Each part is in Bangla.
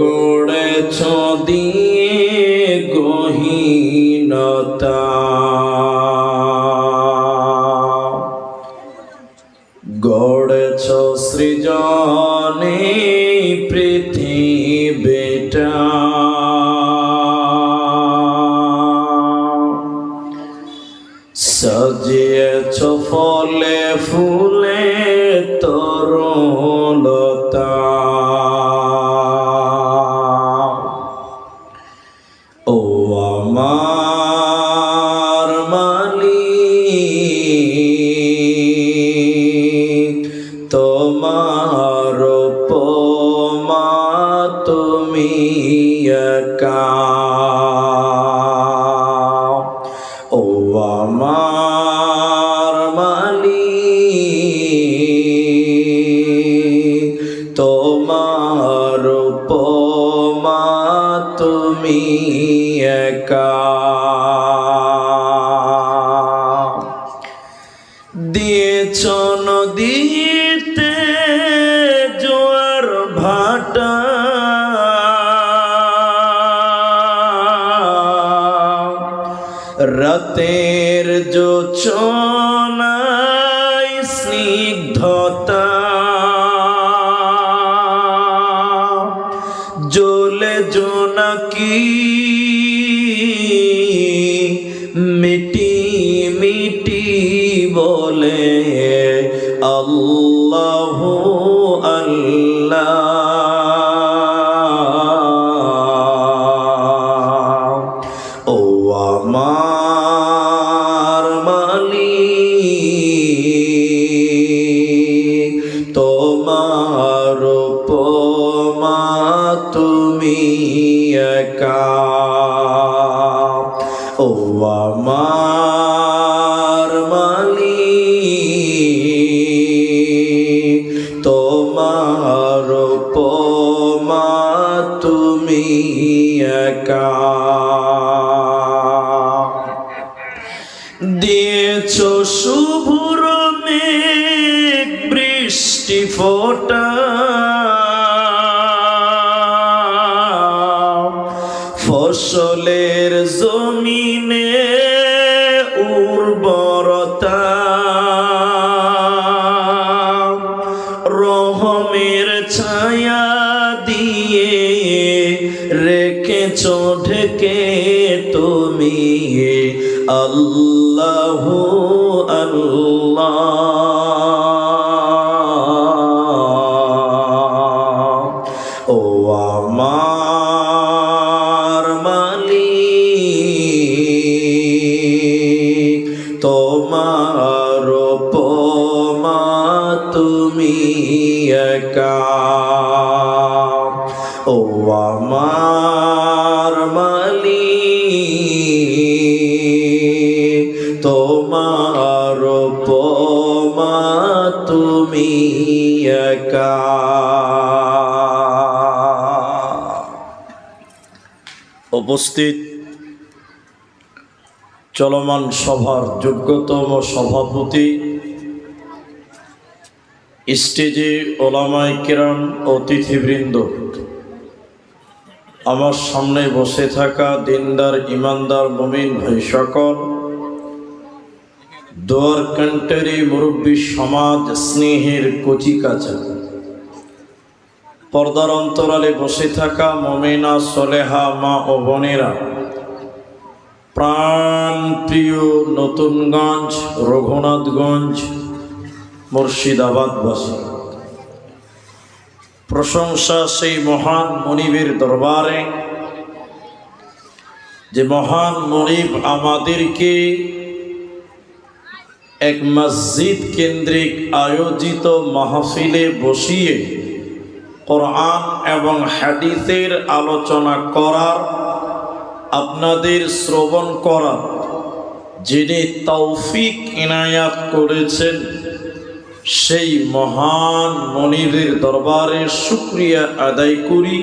গড়েছ দিয়ে গহীনতা, গড়েছ সৃজনে পৃথিবীটা, সাজিয়েছ ফলে ফুলে তরুলতা। ও আমার মালিক, তোমার উপমা তুমি একা। ও আমার মালিক, তোমার উপমা তুমি একা। দিয়েছ নদীতে জোয়ার ভাটা, রাতের জোছনায় স্নিগ্ধতা, জ্বলে জোনাকি মিটি মিটি বলে আল্লাহু আল্লাহ। ও আমার মালিক, তোমার উপমা তুমি একা। ও আমার মালিক, তোমার উপমা তুমি একা। দিয়েছ শুভ্র মেঘ বৃষ্টি ফোঁটা, ফসলের জমিনে উর্বরতা, রহমের ছায়া দিয়ে রেখেছ ঢেকে তুমি আল্লাহু আল্লাহ। ও আমার মালিক, তোমার উপমা তুমি একা। ও আমার মালিক, তোমার উপমা তুমি একা। উপস্থিত চলমান সভার যোগ্যতম সভাপতি, স্টেজে ওলামায়ে কেরাম, অতিথিবৃন্দ, আমার সামনে বসে থাকা দিনদার ইমানদার মুমিন ভাই সকল, দোয়ার কান্ট্রি মুরব্বী সমাজ, স্নেহের কচিকাচা, পর্দার অন্তরালে বসে থাকা মুমিনা সলেহা মা ও বোনেরা, প্রাণ প্রিয় নতুনগঞ্জ, রঘুনাথগঞ্জ, মুর্শিদাবাদবাসী, প্রশংসা সেই মহান মনিবের দরবারে যে মহান মনিব আমাদেরকে এক মসজিদ কেন্দ্রিক আয়োজিত মাহফিলে বসিয়ে কোরআন এবং হাদিসের আলোচনা করার, আপনাদের শ্রবণ করার যিনি তৌফিক ইনায়াত করেছেন, সেই মহান মনিবের দরবারে শুকরিয়া আদায় করি।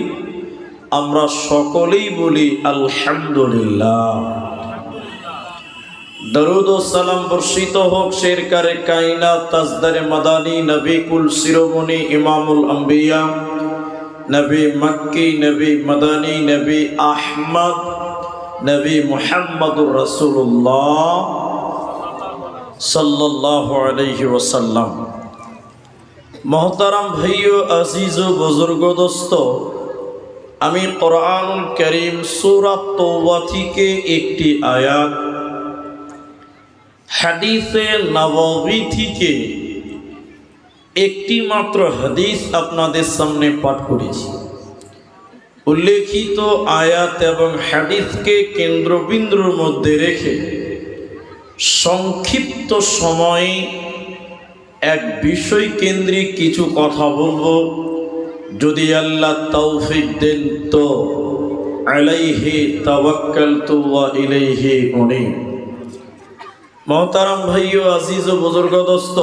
আমরা সকলেই বলি আলহামদুলিল্লাহ। দরুদ ও সালাম বর্ষিত হোক শেরকারে কায়নাত তাজদারে মাদানী নবী কুল শিরোমণি ইমামুল আম্বিয়া নবী মক্কি, নবী মদনী, নবী আহমদ, নবী মুহাম্মদুর রাসূলুল্লাহ সাল্লাল্লাহু আলাইহি ওয়াসাল্লাম। মোহতারাম ভাইও, আজিজ ও বুজুর্গ দোস্ত, আমি কোরআনুল কারীম সূরা তওবা থেকে একটি আয়াত, হাদিসে নববী থেকে একটি মাত্র হাদিস আপনাদের সামনে পাঠ করেছি। উল্লেখিত আয়াত এবং হাদিসকে কেন্দ্রবিন্দুর মধ্যে রেখে সংক্ষিপ্ত সময়ে এক বিষয় কেন্দ্রিক কিছু কথা বলবো। যদি আল্লাহ তৌফিক দেন তো আলাইহি তাওয়াক্কালতু ওয়া ইলাইহি উনীব। মোহতারাম ভাইও, আজিজ ও বুজুর্গ দোস্ত,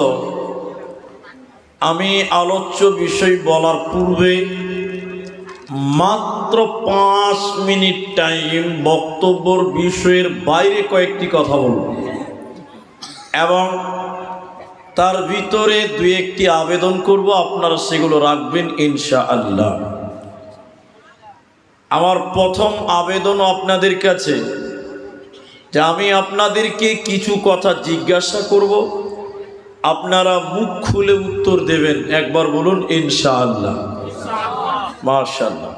আমি আলোচ্য বিষয় বলার পূর্বে মাত্র 5 মিনিট টাইম বক্তব্যের বিষয়ের বাইরে কয়েকটি কথা বলব এবং তার ভিতরে 2-1টি আবেদন করব, আপনারা সেগুলো রাখবেন ইনশাআল্লাহ। আমার প্রথম আবেদন আপনাদের কাছে যে আমি আপনাদেরকে কিছু কথা জিজ্ঞাসা করব, আপনারা মুখ খুলে উত্তর দেবেন। একবার বলুন ইনশাআল্লাহ। মাশাআল্লাহ।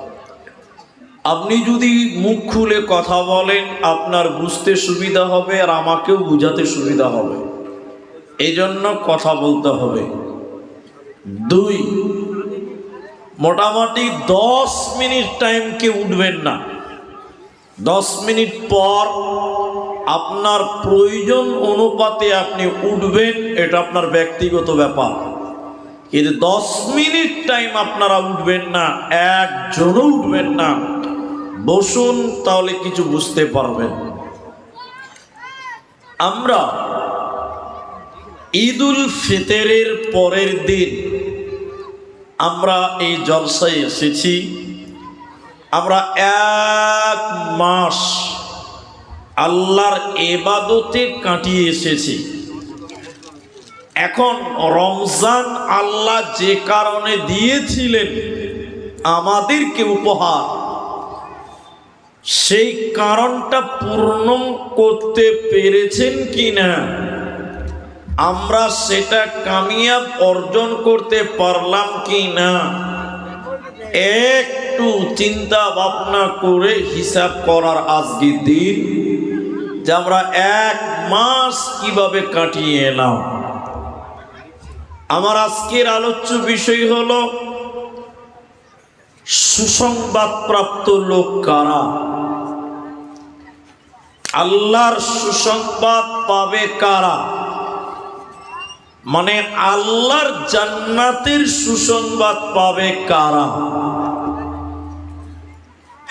আপনি যদি মুখ খুলে কথা বলেন আপনার বুঝতে সুবিধা হবে আর আমাকেও বুঝাতে সুবিধা হবে, এই জন্য কথা বলতে হবে। 2, মোটামুটি 10 মিনিট টাইমকে উঠবেন না। 10 মিনিট পর আপনার প্রয়োজন অনুপাতে আপনি উঠবেন, এটা আপনার ব্যক্তিগত ব্যাপার। কিন্তু 10 মিনিট টাইম আপনারা উঠবেন না, একজনও উঠবেন না। বসুন, তাহলে কিছু বুঝতে পারবেন। আমরা ঈদুল ফিতরের পরের দিন আমরা এই জলসায় এসেছি। আমরা 1 মাস আল্লাহর ইবাদতে কাটিয়ে এসেছি। এখন রমজান আল্লাহ যে কারণে দিয়েছিলেন আমাদেরকে উপহার, সেই কারণটা পূর্ণ করতে পেরেছেন কিনা, আমরা সেটা কামিয়াব অর্জন করতে পারলাম কিনা, একটু চিন্তা ভাবনা করে হিসাব করার আজকে দিন যে আমরা 1 মাস কিভাবে কাটিয়ে এলাম। আমার আজকের আলোচ্য বিষয় হলো সুসংবাদ প্রাপ্ত লোক কারা, আল্লাহর সুসংবাদ পাবে কারা, মানে আল্লাহর জান্নাতের সুসংবাদ পাবে কারা।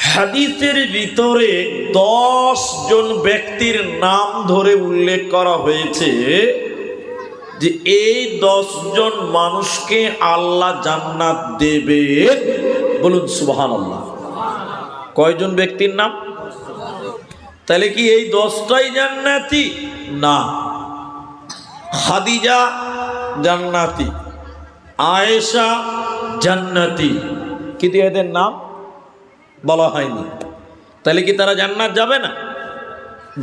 হাদিসের ভিতরে 10 জন ব্যক্তির নাম ধরে উল্লেখ করা হয়েছে যে এই 10 জন মানুষকে আল্লাহ জান্নাত দেবে। বলুন সুবহানাল্লাহ। কয়জন ব্যক্তির নাম? তাহলে কি এই 10টাই জান্নাতি? না। খাদিজা জান্নাতি, আয়েশা জান্নাতি, কিন্তু এদের নাম বলা হয়নি। তাহলে কি তারা জান্নাত যাবে না?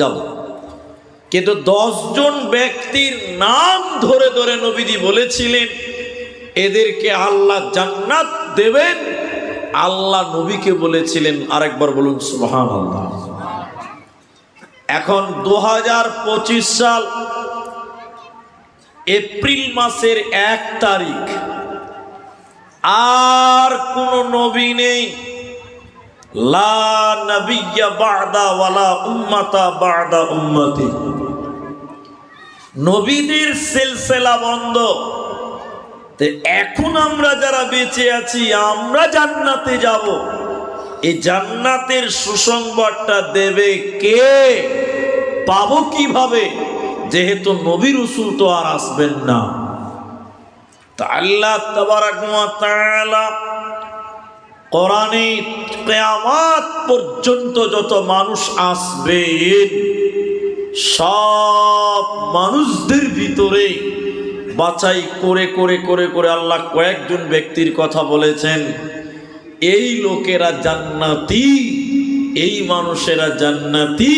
যাবে। কিন্তু 10 জন ব্যক্তির নাম ধরে ধরে নবীজি বলেছিলেন এদেরকে আল্লাহ জান্নাত দেবেন। আল্লাহ নবীকে বলেছিলেন, আরেকবার বলুন সুবহানাল্লাহ। এখন 2025 সাল এপ্রিল মাসের 1 তারিখ, আর কোন নবী নেই। লা নবিয়্যা বা'দা ওয়ালা উম্মাতা বা'দা উম্মতি। নবীদের সিলসিলা বন্ধ। তো এখন আমরা যারা বেঁচে আছি আমরা জান্নাতে যাব। এই জান্নাতের সুসংবাদটা দেবে কে, পাবো কিভাবে? যেহেতু নবী রাসূল তো আর আসবেন না। তা আল্লাহ তাবারাক ওয়া তাআলা কোরআনে কিয়ামত পর্যন্ত যত মানুষ আসবে সব মানুষদের ভিতরে বাছাই করে করে করে করে আল্লাহ কয়েকজন ব্যক্তির কথা বলেছেন এই লোকেরা জান্নাতি, এই মানুষেরা জান্নাতি,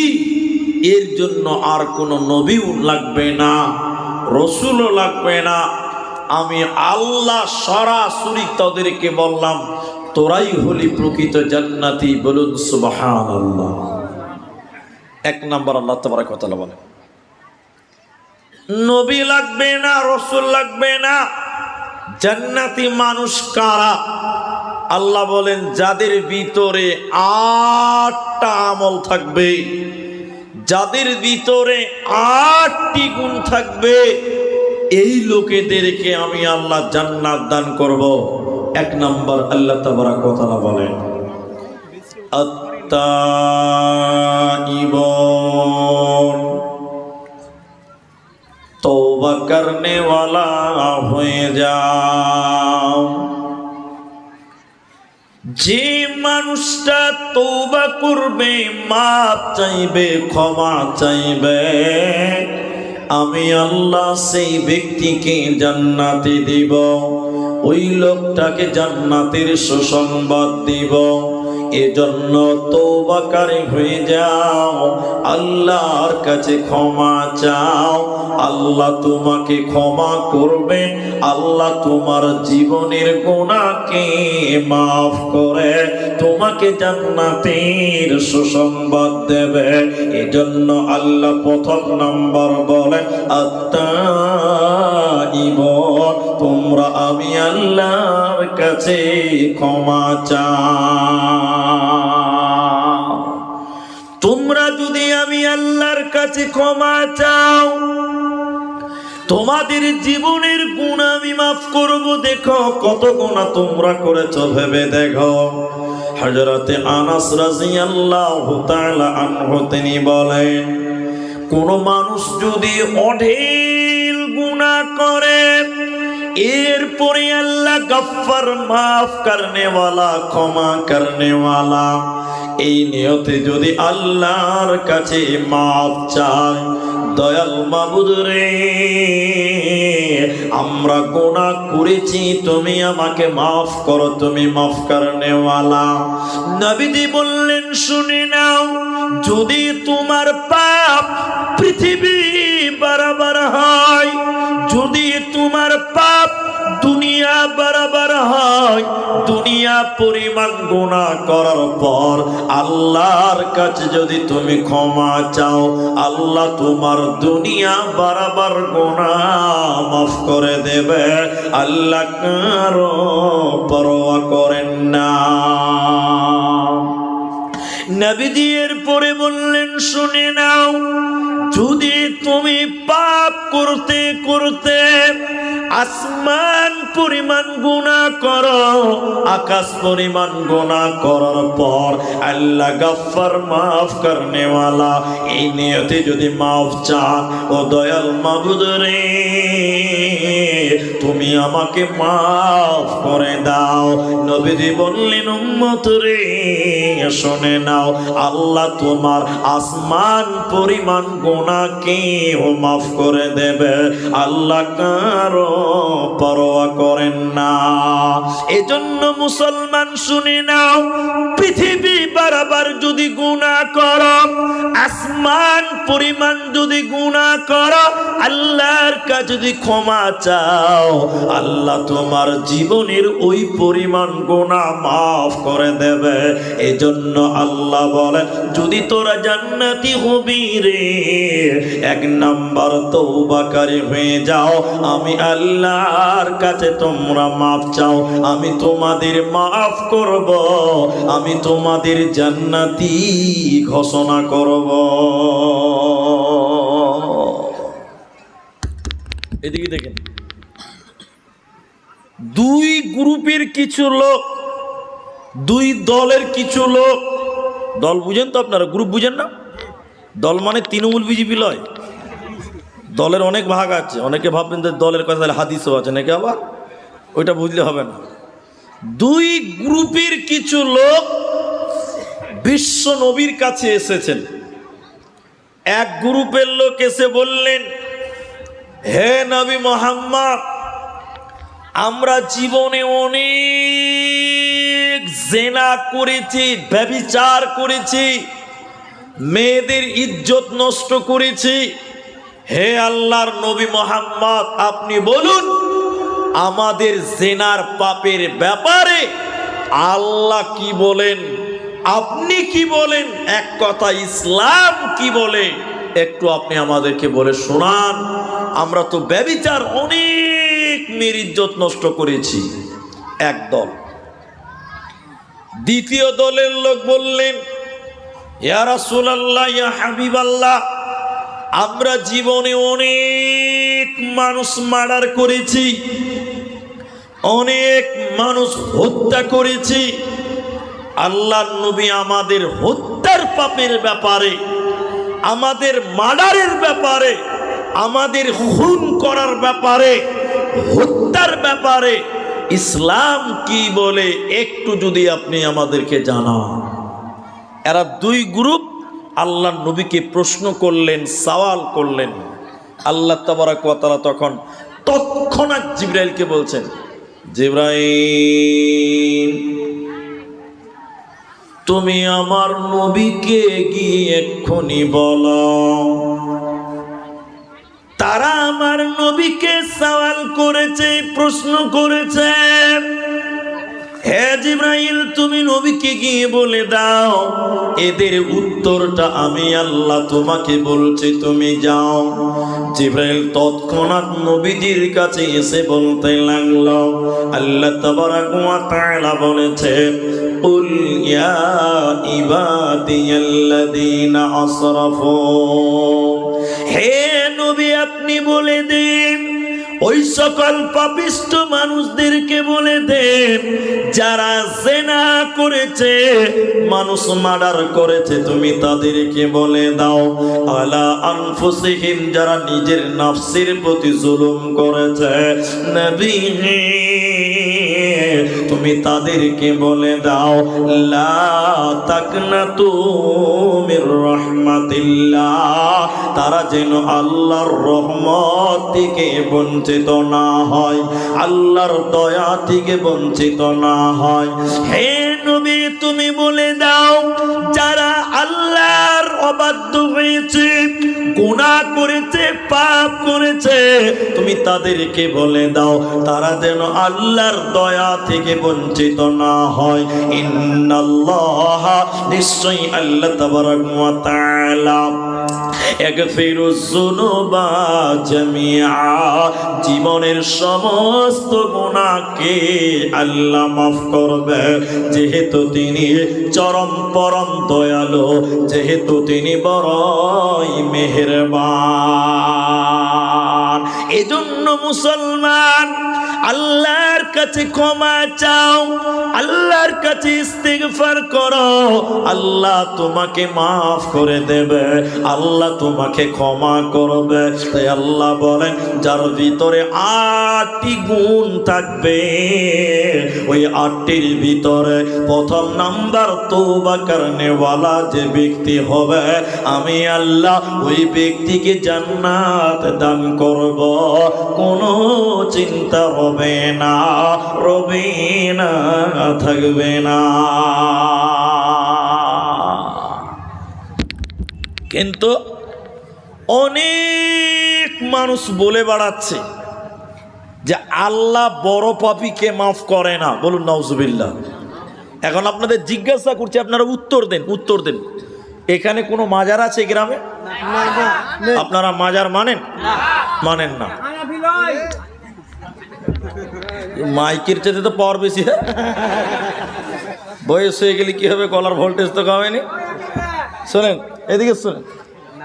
এর জন্য আর কোনো নবীও লাগবে না, রসুলও লাগবে না। আমি আল্লাহ সরাসরি তাদেরকে বললাম, তোরাই হলি প্রকৃত জান্নাতি। বলুন সুবহানাল্লাহ। এক নাম্বার আল্লাহ তাবারক ওয়া তাআলা বলেন, নবী লাগবে না, রসুল লাগবে না, জান্নাতি মানুষ কারা? আল্লাহ বলেন, যাদের ভিতরে 8টা আমল থাকবে, যাদের ভিতরে 8টি গুণ থাকবে, এই লোকেদেরকে আমি আল্লাহ জান্নাত দান করব। এক নাম্বার আল্লাহ তাবারক ওয়া তাআলা বলেন, আত-তাইবুন, তওবা করনে ওয়ালা হয়ে যাও। যে মানুষটা তওবা করবে, মাপ চাইবে, ক্ষমা চাইবে, আমি আল্লাহ সেই ব্যক্তিকে জান্নাতে দিব, ওই লোকটাকে জান্নাতের সুসংবাদ দিব। এজন্য তওবাকারী হয়ে যাও, আল্লাহর কাছে ক্ষমা চাও, আল্লাহ তোমাকে ক্ষমা করবে, আল্লাহ তোমার জীবনের গুনাহকে মাফ করে তোমাকে জান্নাতের সুসংবাদ দেবে। এজন্য আল্লাহ প্রথম নাম্বার বলে, আত-তাইবুন, তোমরা আমি আল্লাহর কাছে ক্ষমা চাও। তোমরা যদি আমি আল্লাহর কাছে ক্ষমা চাও, তোমাদের জীবনের গুনাহ আমি মাফ করব। দেখো কত গুনাহ তোমরা করেছো, ভেবে দেখো। হযরতে আনাস রাদিয়াল্লাহু তাআলা আনহু তিনি বলেন, কোন মানুষ যদি অঢেল গুনাহ করে, এরপরে আল্লাহ গফফার, মাফ করনে ওয়ালা, ক্ষমা করনে ওয়ালা, এই নিয়তে যদি আল্লাহর কাছে মাফ চায়, দয়াল মাবুদ রে, আমরা গুনাহ করেছি, তুমি আমাকে মাফ করো, তুমি মাফ করনে ওয়ালা। নবীজি বললেন, শুনে নাও, যদি তোমার পাপ পৃথিবী বরাবর হয়, যদি তোমার পাপ দুনিয়া বরাবর হয়, দুনিয়া পরিমাণ গুনাহ করার পর আল্লাহর কাছে যদি তুমি ক্ষমা চাও, আল্লাহ তোমার দুনিয়া বরাবর গুনাহ মাফ করে দেবে। আল্লাহ কারো পরোয়া করেন না। নবীজি এর পরে বললেন, শুনে নাও, যদি তুমি পাপ করতে করতে আসমান পরিমাণ গুনাহ করো, আকাশ পরিমাণ গুনাহ করার পর আল্লাহ গফফার, মাফ করনে ওয়ালা, এই নিয়তে যদি মাফ চান, ও দয়াল মাবুদ রে, তুমি আমাকে মাফ করে দাও। নবীজি বললেন, উম্মত রে, শুনে নাও, আল্লাহ তোমার আসমান পরিমাণ গুনাহকে মাফ করে দেবে। আল্লাহ কারো পরোয়া করেন না। এজন্য মুসলমান শুনে নাও, পৃথিবী বরাবর যদি গুনাহ করো, আসমান পরিমাণ যদি গুনাহ করো, আল্লাহর কাছে যদি ক্ষমা চাও, আল্লাহ তোমার জীবনের ওই পরিমাণ গুনাহ মাফ করে দেবে। এজন্য আল্লাহ বলেন, যদি তোরা জান্নাতি হবি রে, এক নাম্বার তওবাকারী হয়ে যাও, আমি আল্লাহর কাছে তোমরা মাফ চাও, আমি তোমাদের মাফ করব, আমি তোমাদের জান্নাতি ঘোষণা করব। এদিকে দেখেন, দুই গ্রুপের কিছু লোক, দুই দলের কিছু লোক, দল বুঝেন তো আপনারা, গ্রুপ বুঝেন না? দল মানে তৃণমূল বিজেপি লয়, দলের অনেক ভাগ আছে। অনেকে ভাববেন যে দলের কথা হাদিসও আছে নাকি, আবার ওইটা বুঝলে হবে না। দুই গ্রুপের কিছু লোক বিশ্ব নবীর কাছে এসেছেন। এক গ্রুপের লোক এসে বললেন, হে নবী মুহাম্মদ, আমরা জীবনে অনেক জেনা করেছি, ব্যভিচার করেছি, মেয়েদের ইজ্জত নষ্ট করেছি। হে আল্লাহর নবী মুহাম্মদ, আপনি বলুন আমাদের জেনার পাপের ব্যাপারে আল্লাহ কি বলেন, আপনি কি বলেন, এক কথা ইসলাম কি বলে, একটু আপনি আমাদেরকে বলে শোনান। আমরা তো ব্যভিচার অনেক মেয়ের ইজ্জত নষ্ট করেছি। একদল। দ্বিতীয় দলের লোক বললেন, ইয়া রাসূলুল্লাহ, ইয়া হাবিবাল্লাহ, আমরা জীবনে অনেক মানুষ মার্ডার করেছি, অনেক মানুষ হত্যা করেছি। আল্লাহর নবী আমাদের হত্যার পাপের ব্যাপারে, আমাদের মার্ডারের ব্যাপারে, আমাদের খুন করার ব্যাপারে, হত্যার ব্যাপারে ইসলাম কি বলে একটু যদি আপনি আমাদেরকে জানান। এরা দুই গ্রুপ আল্লাহর নবীকে প্রশ্ন করলেন, সওয়াল করলেন। আল্লাহ তাবারক ওয়া তাআলা তখন তৎক্ষণাৎ জিবরাইলকে বলছেন, জিবরাইল, তুমি আমার নবীকে গিয়ে এক্ষুনি বলো, তারা আমার নবীকে সওয়াল করেছে, প্রশ্ন করেছে। হে জিবরাইল, তুমি নবীকে গিয়ে বলে দাও, এদের উত্তরটা আমি আল্লাহ তোমাকে বলছি, তুমি যাও। জিবরাইল তৎক্ষণাৎ নবীজির কাছে এসে বলতে লাগলো, আল্লাহ তাবারাক ওয়া তাআলা বলেছে, কুল ইয়া ইবাদিয়াল্লাযীনা আসরাফু, হে নবী আপনি বলে দিন, ওই সকল পাপিষ্ঠ মানুষদেরকে বলে দেন যারা জিনা করেছে, মানুষ মার্ডার করেছে, তুমি তাদেরকে বলে দাও, আলা আনফুসিহিম, যারা নিজের নফসের প্রতি জুলুম করেছে, নবী তুমি তাদেরকে বলে দাও, লা তাকনাতু মির রাহমাতিল্লাহ, তারা যেন আল্লাহর রহমত থেকে বঞ্চিত না হয়, আল্লাহর দয়া থেকে বঞ্চিত না হয়। হে নবী তুমি বলে দাও, যারা আল্লাহর অবাধ্য হয়েছে, গুনাহ করেছে, পাপ করেছে, তুমি তাদেরকে বলে দাও তারা যেন আল্লাহর দয়া থেকে বঞ্চিত না হয়। ইন্নাল্লাহ, নিশ্চয়ই আল্লাহ তাবারাক ওয়া তাআলা ইয়াগফিরুয যুনুবা জামিআ, জীবনের সমস্ত গুনাহকে আল্লাহ মাফ করবে, যেহেতু তিনি চরম পরম দয়ালু, যেহেতু তিনি বড়ই মেহেরবান। এজন্য মুসলমান আল্লাহর কাছে ক্ষমা চাও, আল্লাহর কাছে ইস্তিগফার করো, আল্লাহ তোমাকে মাফ করে দেবে, আল্লাহ তোমাকে ক্ষমা করবে। তাই আল্লাহ বলেন, যার ভিতরে 8টি গুণ থাকবে, ওই 8টির ভিতরে প্রথম নাম্বার তওবা করনেওয়ালা যে ব্যক্তি হবে, আমি আল্লাহ ওই ব্যক্তিকে জান্নাত দান করব, কোনো চিন্তা হবে না, রবে না, থাকবে না। কিন্তু অনেক মানুষ বলে বেড়াচ্ছে যে আল্লাহ বড় পাপীকে মাফ করে না, বলুন নাউজুবিল্লাহ। এখন আপনাদের জিজ্ঞাসা করছি, আপনারা উত্তর দেন, উত্তর দেন। এখানে কোনো মাজার আছে গ্রামে? আপনারা মাজার মানেন? মানেন না? মাইকের চেয়ে তো পাওয়ার বেশি। বয়স হয়ে গেলে কি হবে, গলার ভোল্টেজ তো কমেনি। শোনেন, এদিকে শোনেন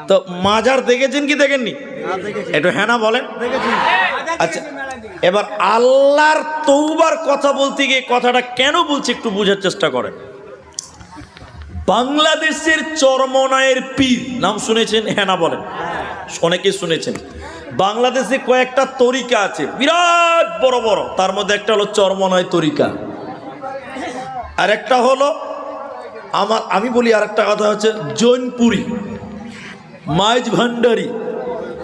তো, মাজার দেখেছেন কি দেখেননি? একটু হ্যাঁ না বলেন। আচ্ছা, এবার আল্লাহর তওবার কথা বলতে গিয়ে কথাটা কেন বলছি একটু বোঝার চেষ্টা করেন। বাংলাদেশের চরমনায়ের পীর নাম শুনেছেন? হ্যাঁ না বলেন। অনেকে শুনেছেন। বাংলাদেশে কয়েকটা তরিকা আছে বিরাট বড় বড়, তার মধ্যে একটা হলো চরমনায় তরিকা, আর একটা হলো আমি বলি আর একটা কথা হচ্ছে জৈনপুরি, মাইজ ভান্ডারি,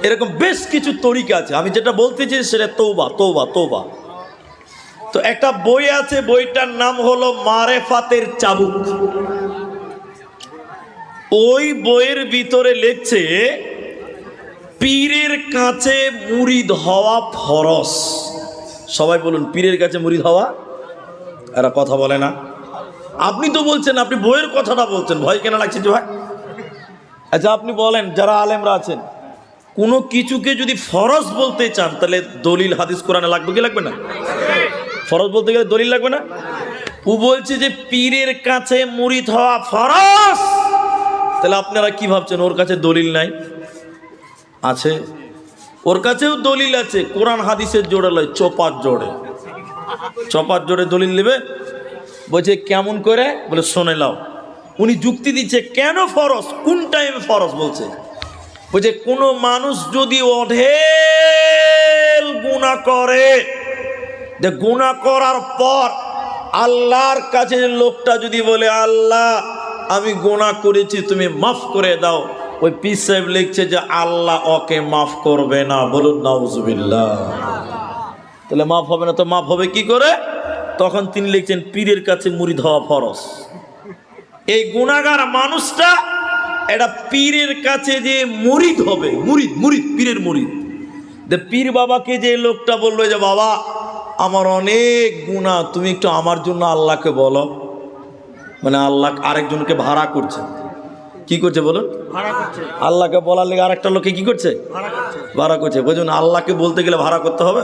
এরকম বেশ কিছু তরিকা আছে। আমি যেটা বলতে চাই সেটা তওবা, তওবা, তওবা। তো একটা বই আছে, বইটার নাম হলো মারেফাতের চাবুক। ওই বইয়ের ভিতরে লিখছে পীরের কাছে মুরিদ হওয়া ফরজ। সবাই বলুন, পীরের কাছে মুরিদ হওয়া? এরা কথা বলে না। আপনি তো বলছেন, আপনি বইয়ের কথাটা বলছেন, ভয় কেন লাগছে যে ভাই? আচ্ছা আপনি বলেন, যারা আলেমরা আছেন, কোনো কিছুকে যদি ফরজ বলতে চান তাহলে দলিল হাদিস কোরআনে লাগবে কি লাগবে না? ফরজ বলতে গেলে দলিল লাগবে না? ও বলছে যে পীরের কাছে মুরিদ হওয়া ফরজ, তাহলে আপনারা কি ভাবছেন ওর কাছে দলিল নাই? আছে, ওর কাছেও দলিল আছে। কোরআন হাদিসের জোড়ে লয়, চপার জোড়ে। চপার জোড়ে দলিল নেবে। বলছে কেমন করে? বলে শোনে লাও। উনি যুক্তি দিচ্ছে কেন ফরজ, কোন টাইমে ফরজ বলছে। বলছে কোনো মানুষ যদি অঢেল গুনাহ করে, যে গুনাহ করার পর আল্লাহর কাছে লোকটা যদি বলে আল্লাহ আমি গুনাহ করেছি, তুমি মাফ করে দাও, ওই পীর সাহেব লিখছে যে আল্লাহ ওকে মাফ করবে না। বলুন নাউজুবিল্লাহ। তাহলে মাফ হবে না তো মাফ হবে কি করে? তখন তিনি লিখছেন পীরের কাছে মুরিদ হওয়া ফরজ। এই গুনাহগার মানুষটা এটা পীরের কাছে যে মুরিদ হবে, মুরিদ মুরিদ পীরের মুরিদ। পীর বাবাকে যে লোকটা বললো যে বাবা আমার অনেক গুনাহ, তুমি একটু আমার জন্য আল্লাহকে বলো, মানে আল্লাহ আরেকজনকে ভাড়া করছে। কি করছে বলুন? আল্লাহকে বলার লেগে আরেকটা লোকে কি করছে? ভাড়া করছে। বুঝুন, আল্লাহকে বলতে গেলে ভাড়া করতে হবে।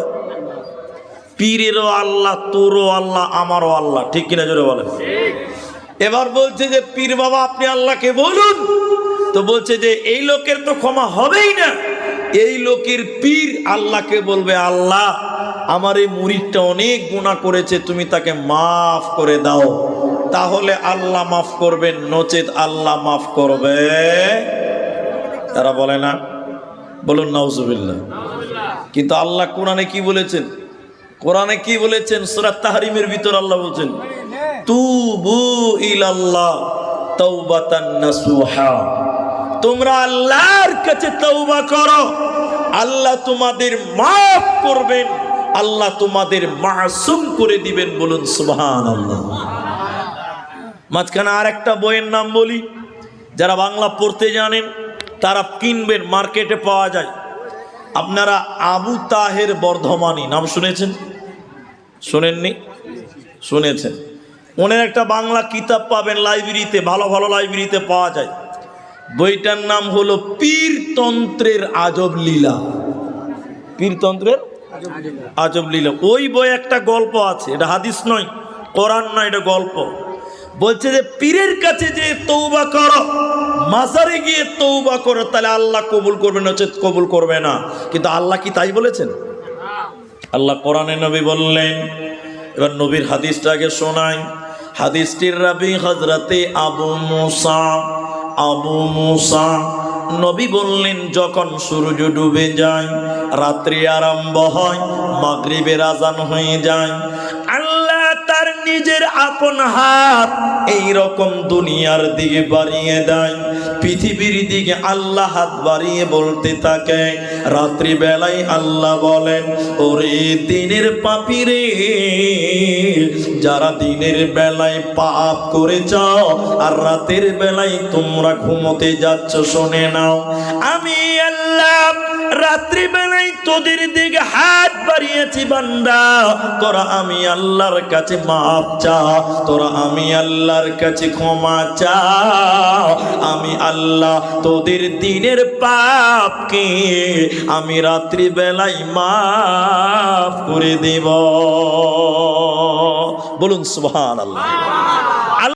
পীরেরও আল্লাহ, তোরও আল্লাহ, আমারও আল্লাহ, ঠিক কিনা জোরে বলেন। এবার বলছে যে পীর বাবা আপনি আল্লাহকে বলুন, তো বলছে যে এই লোকের তো ক্ষমা হবেই না। এই লোকের পীর আল্লাহকে বলবে আল্লাহ আমার এই মুরিদটা অনেক গুনাহ করেছে, তুমি তাকে মাফ করে দাও। তাহলে আল্লাহ মাফ করবেন, নচেত আল্লাহ মাফ করবে তারা বলে না। বলুন নাউজুবিল্লাহ। কিন্তু আল্লাহ কোরআনে কি বলেছেন? কোরআনে কি বলেছেন? সূরা তাহরিমের ভিতর আল্লাহ বলছেন তুবু ইলাল্লাহ তাওবাতান নাসুহা, তোমরা আল্লাহর কাছে তওবা করো, আল্লাহ তোমাদের মাফ করবেন, আল্লাহ তোমাদের মাসুম করে দিবেন। বলুন সুবহানাল্লাহ। মাঝখানে আর একটা বইয়ের নাম বলি, যারা বাংলা পড়তে জানেন তারা কিনবেন, মার্কেটে পাওয়া যায়। আপনারা আবু তাহের বর্ধমানী নাম শুনেছেন? শোনেননি? শুনেছেন। ওনার একটা বাংলা কিতাব পাবেন লাইব্রেরিতে, ভালো ভালো লাইব্রেরিতে পাওয়া যায়। বইটার নাম হলো পীরতন্ত্রের আজব লীলা। পীরতন্ত্রের আজব লীলা। ওই বই একটা গল্প আছে, এটা হাদিস নয়, কোরআন নয়, এটা গল্প। বলছে যে পীরের কাছে যে তওবা করো, মাজারে গিয়ে তওবা করো, তাহলে আল্লাহ কবুল করবে, নচেত কবুল করবে না। কিন্তু আল্লাহ কি তাই বলেছেন? আল্লাহ কোরআনে নবী বললেন। এবার নবীর হাদিসটাকে শোনাই। হাদিসটির রাবি হযরতে আবু মুসা নবী বললেন যখন সূর্য ডুবে যায়, রাত্রি আরম্ভ হয়, মাগরিবের আজান হয়ে যায়, আল্লাহ তার নিজের আপন হাত এই রকম দুনিয়ার দিকে বাড়িয়ে দেয়, পৃথিবীর দিকে আল্লাহ হাত বাড়িয়ে বলতে থাকে। রাত্রি বেলায় আল্লাহ বলেন ওরে দিনের পাপী রে, যারা দিনের বেলায় পাপ করেছ আর রাতের বেলায় তোমরা ঘুমোতে যাচ্ছ, শুনে নাও আমি আল্লাহ রাত্রি বেলায় তোদের দিকে হাত বাড়িয়েছি বান্দা, তোরা আমি আল্লাহর কাছে মাপ চা, তোরা আমি আল্লাহর কাছে ক্ষমা চা, আমি আল্লাহ তোদের দিনের পাপকে আমি রাত্রি বেলায় মাফ করে দেব। বলুন সুবহানাল্লাহ।